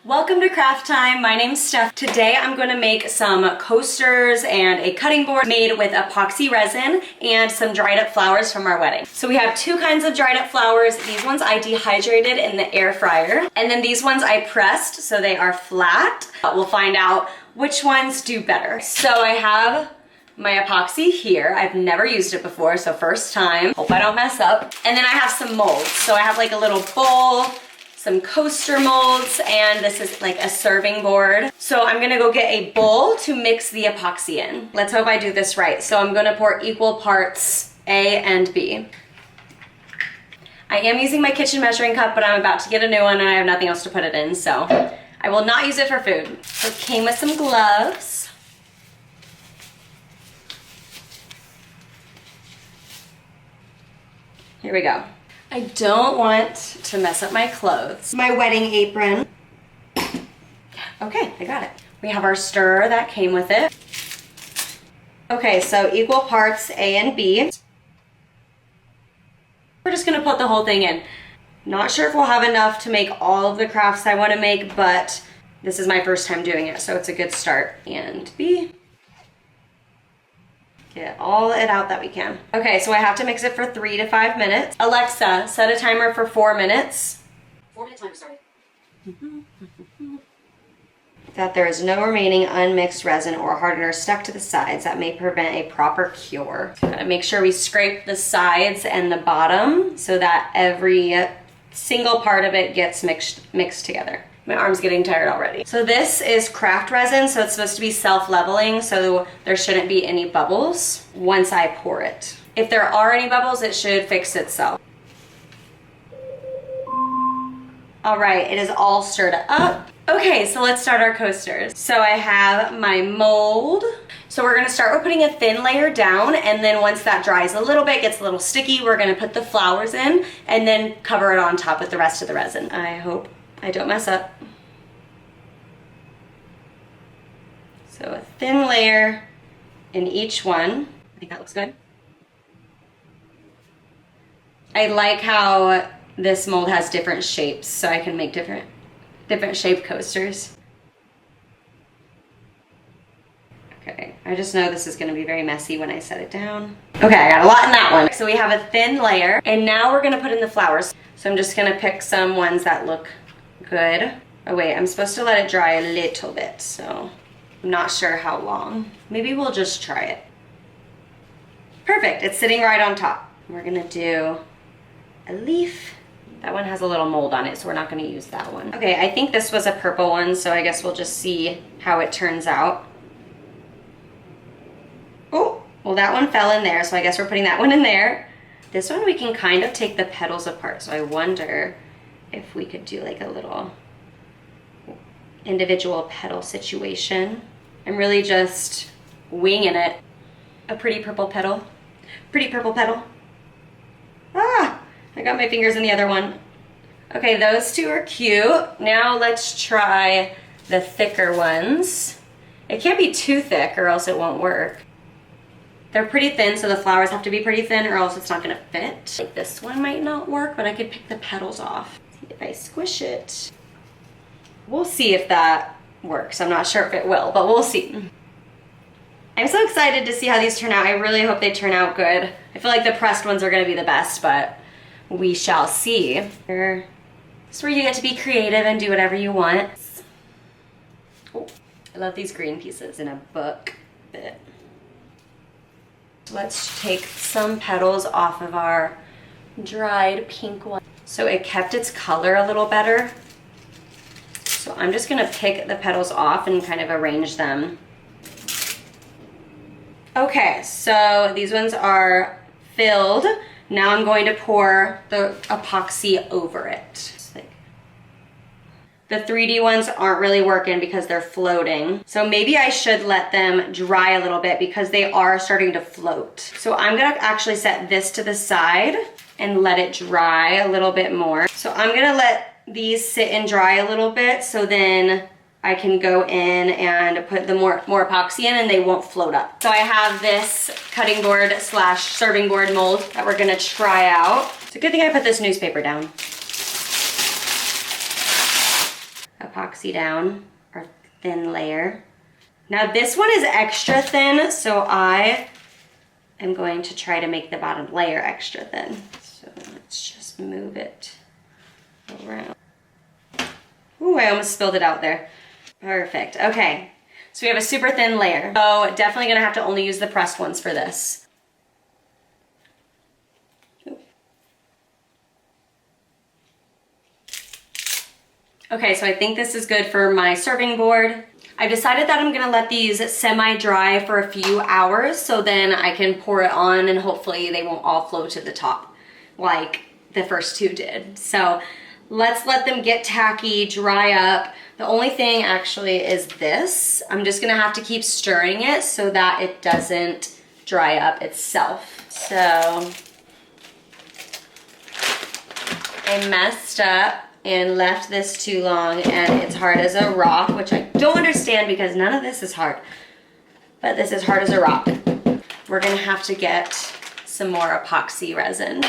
Welcome to Craft Time. My name's Steph. Today I'm going to make some coasters and a cutting board made with epoxy resin and some dried up flowers from our wedding. So we have two kinds of dried up flowers. These ones I dehydrated in the air fryer, and then these ones I pressed so they are flat. We'll find out which ones do better. So I have my epoxy here. I've never used it before, so first time. Hope I don't mess up. And then I have some molds. So I have like a little bowl, some coaster molds, and this is like a serving board. So I'm gonna go get a bowl to mix the epoxy in. Let's hope I do this right. So I'm gonna pour equal parts A and B. I am using my kitchen measuring cup, but I'm about to get a new one and I have nothing else to put it in, so I will not use it for food. It came with some gloves. Here we go. I don't want to mess up my clothes. My wedding apron. Okay, I got it. We have our stirrer that came with it. Okay, so equal parts A and B. We're just gonna put the whole thing in. Not sure if we'll have enough to make all of the crafts I wanna make, but this is my first time doing it, so it's a good start. And B. Get all it out that we can. Okay, so I have to mix it for 3 to 5 minutes. Alexa, set a timer for 4 minutes. 4-minute timer started. That there is no remaining unmixed resin or hardener stuck to the sides that may prevent a proper cure. So gotta make sure we scrape the sides and the bottom so that every single part of it gets mixed together. My arm's getting tired already. So this is craft resin, so it's supposed to be self-leveling, so there shouldn't be any bubbles once I pour it. If there are any bubbles, it should fix itself. All right, it is all stirred up. Okay, so let's start our coasters. So I have my mold. So we're gonna start with putting a thin layer down, and then once that dries a little bit, gets a little sticky, we're gonna put the flowers in and then cover it on top with the rest of the resin. I hope I don't mess up. So a thin layer in each one. I think that looks good. I like how this mold has different shapes, so I can make different shaped coasters. Okay, I just know this is gonna be very messy when I set it down. Okay, I got a lot in that one. So we have a thin layer, and now we're gonna put in the flowers. So I'm just gonna pick some ones that look good. Oh wait, I'm supposed to let it dry a little bit, so I'm not sure how long. Maybe we'll just try it. Perfect, it's sitting right on top. We're gonna do a leaf. That one has a little mold on it, so we're not gonna use that one. Okay, I think this was a purple one, so I guess we'll just see how it turns out. Oh, well that one fell in there, so I guess we're putting that one in there. This one we can kind of take the petals apart, so I wonder if we could do like a little individual petal situation. I'm really just winging it. A pretty purple petal. Pretty purple petal. Ah, I got my fingers in the other one. Okay, those two are cute. Now let's try the thicker ones. It can't be too thick or else it won't work. They're pretty thin, so the flowers have to be pretty thin or else it's not gonna fit. Like this one might not work, but I could pick the petals off. If I squish it, we'll see if that works. I'm not sure if it will, but we'll see. I'm so excited to see how these turn out. I really hope they turn out good. I feel like the pressed ones are gonna be the best, but we shall see. It's where you get to be creative and do whatever you want. Oh, I love these green pieces in a book bit. Let's take some petals off of our dried pink one. So it kept its color a little better. So I'm just gonna pick the petals off and kind of arrange them. Okay, so these ones are filled. Now I'm going to pour the epoxy over it. The 3D ones aren't really working because they're floating. So maybe I should let them dry a little bit because they are starting to float. So I'm gonna actually set this to the side and let it dry a little bit more. So I'm gonna let these sit and dry a little bit so then I can go in and put the more epoxy in and they won't float up. So I have this cutting board / serving board mold that we're gonna try out. It's a good thing I put this newspaper down. epoxy down our thin layer. Now this one is extra thin, so I am going to try to make the bottom layer extra thin. So let's just move it around. Ooh, I almost spilled it out there. Perfect, okay. So we have a super thin layer. So definitely gonna have to only use the pressed ones for this. Okay, so I think this is good for my serving board. I've decided that I'm gonna let these semi-dry for a few hours so then I can pour it on and hopefully they won't all flow to the top like the first two did. So let's let them get tacky, dry up. The only thing actually is this. I'm just gonna have to keep stirring it so that it doesn't dry up itself. So I messed up and left this too long and it's hard as a rock, which I don't understand because none of this is hard, but this is hard as a rock. We're gonna have to get some more epoxy resin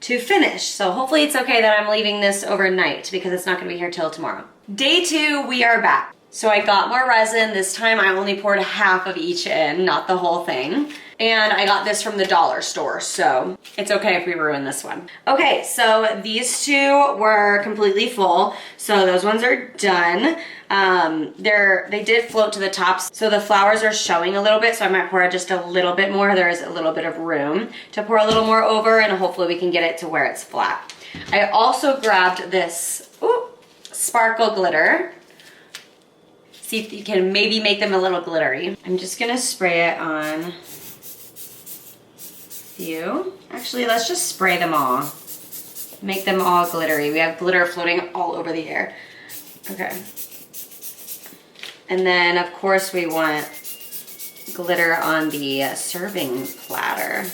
to finish. So hopefully it's okay that I'm leaving this overnight because it's not gonna be here till tomorrow. Day 2, we are back. So I got more resin. This time I only poured half of each in, not the whole thing. And I got this from the dollar store, so it's okay if we ruin this one. Okay, so these two were completely full, so those ones are done. They did float to the top, so the flowers are showing a little bit, so I might pour just a little bit more. There is a little bit of room to pour a little more over, and hopefully we can get it to where it's flat. I also grabbed this sparkle glitter. See if you can maybe make them a little glittery. I'm just gonna spray it on few. Actually, let's just spray them all. Make them all glittery. We have glitter floating all over the air. Okay. And then, of course, we want glitter on the serving platter.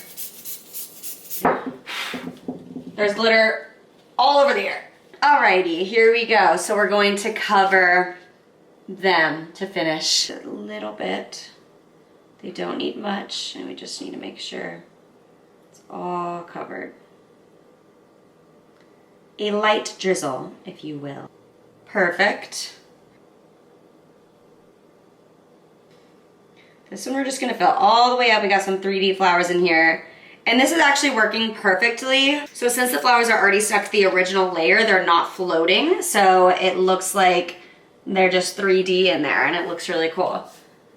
There's glitter all over the air. Alrighty, here we go. So we're going to cover them to finish a little bit. They don't need much, and we just need to make sure it's all covered. A light drizzle, if you will. Perfect. This one we're just gonna fill all the way up. We got some 3D flowers in here. And this is actually working perfectly. So since the flowers are already stuck to the original layer, they're not floating. So it looks like they're just 3D in there and it looks really cool.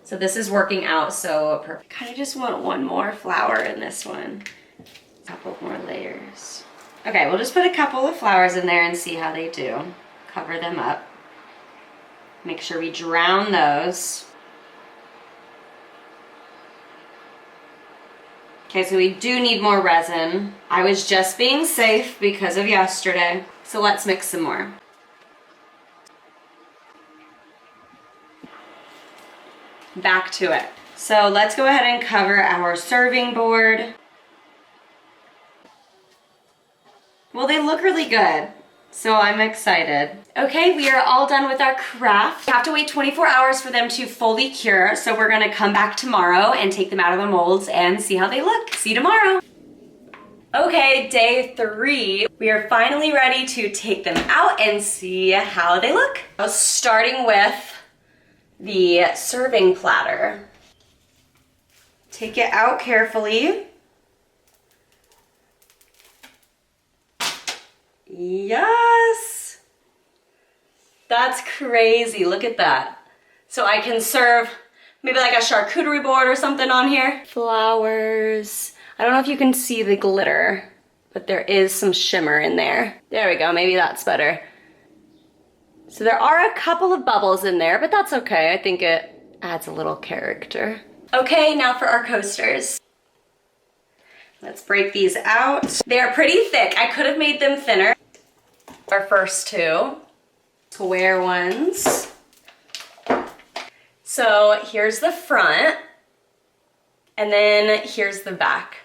So this is working out so perfect. Kind of just want one more flower in this one. A couple more layers. Okay, we'll just put a couple of flowers in there and see how they do. Cover them up. Make sure we drown those. Okay, so we do need more resin. I was just being safe because of yesterday. So let's mix some more. Back to it. So let's go ahead and cover our serving board. Well, they look really good, so I'm excited. Okay, we are all done with our craft. We have to wait 24 hours for them to fully cure, so we're gonna come back tomorrow and take them out of the molds and see how they look. See you tomorrow. Okay, day 3. We are finally ready to take them out and see how they look. Starting with the serving platter. Take it out carefully. Yes! That's crazy, look at that. So I can serve maybe like a charcuterie board or something on here. Flowers. I don't know if you can see the glitter, but there is some shimmer in there. There we go, maybe that's better. So there are a couple of bubbles in there, but that's okay. I think it adds a little character. Okay, now for our coasters. Let's break these out. They are pretty thick. I could have made them thinner. Our first two square ones. So here's the front, and then here's the back.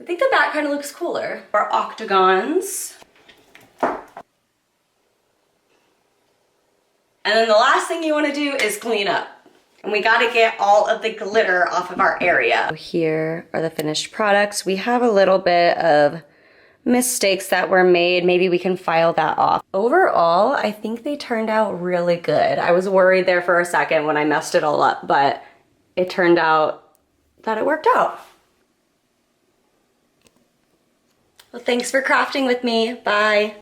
I think the back kind of looks cooler. Our octagons. And then the last thing you want to do is clean up. And we got to get all of the glitter off of our area. Here are the finished products. We have a little bit of mistakes that were made, maybe we can file that off. Overall, I think they turned out really good. I was worried there for a second when I messed it all up, but it turned out that it worked out. Well, thanks for crafting with me. Bye.